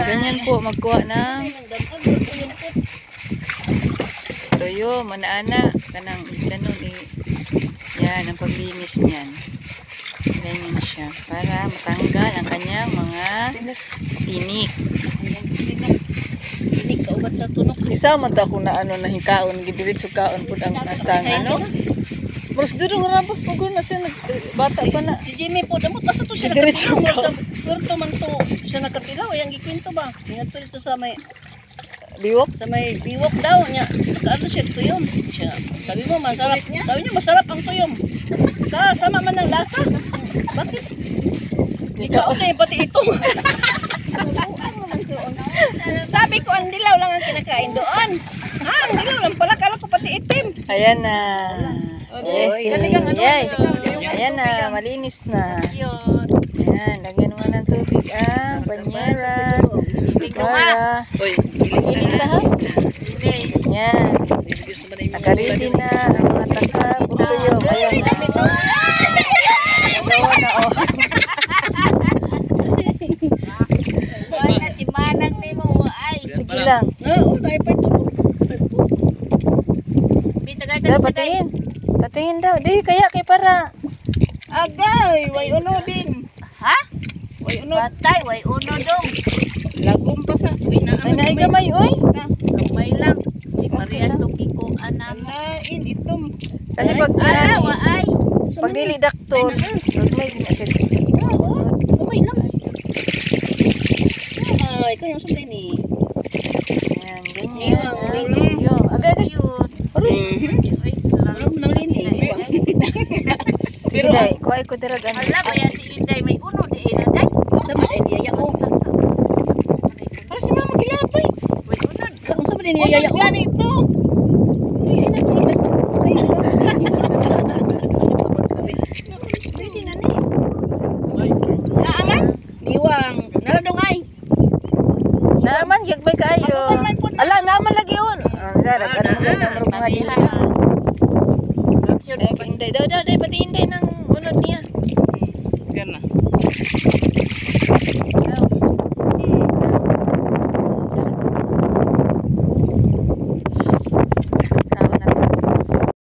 Ganyan po magkuha ng tuyo, manaana kanang ganun yan ang paglinis niyan. Ganyan siya para matanggal ang kanyang mga tinik. Tinik kauban sa tunok. Isa man ta kung na ano na hikaon gidiretso kaon pud ang astang ano. Mas duro nga rapos maguna siya bata pa na. Si Jimmy po damot asa to siya Diretso nakatilaw sa kurto man to. Siya nakatilaw yang gikwento ba? Ingadto dito sa may biwok daw niya. Ano siya tuyom. Siya, sabi mo masarap. Sabi niya masarap ang tuyom. Kasama man ng lasa. Bakit? Ikaw na pati ito. Sabi ko ang dilaw lang ang kinakain doon. Ang dilaw lang pala. Kala ko pati itim. Ayan na. Ayan na, Ayan malinis na. Yun. Ayan, lagyan mo ng tubig ang banyera. Para iling na ha. Ayan. Nakaready na ang mga taka. Bukuyo. Ayan na. Gawa na oh. Sige lang. Oo, tayo pa ito. Patingin. Patingin daw. Di kaya kay para. Agay, way uno din. Ha? Way uno. Batay, way uno dong. Lagom pa sa. May naigamay oy. Gamay lang. Si Maria to kiko anam. Anain itom. Kasi pag kinani, ay. pag dili daktol, may din siya. Gamay lang. Ay, ikaw yung sabi ni. Ayan, ganyan. Sige. Agad. Sige day, kuha ko dirag ano. Ala, kaya si Inday may uno di ina day. Sama ay niya ko. Para si mama gilapay. May uno. Kung sama din niya yaya ko. Ganito. Ay na ko ina to. Pwede na ni. Naaman? Diwang. Naradongay. Naman yagbay kayo. Ala, naman lagi on. Sarag ano mo kayo ng mga dila. Inday, daw, pati inday ng unod niya. Yan na.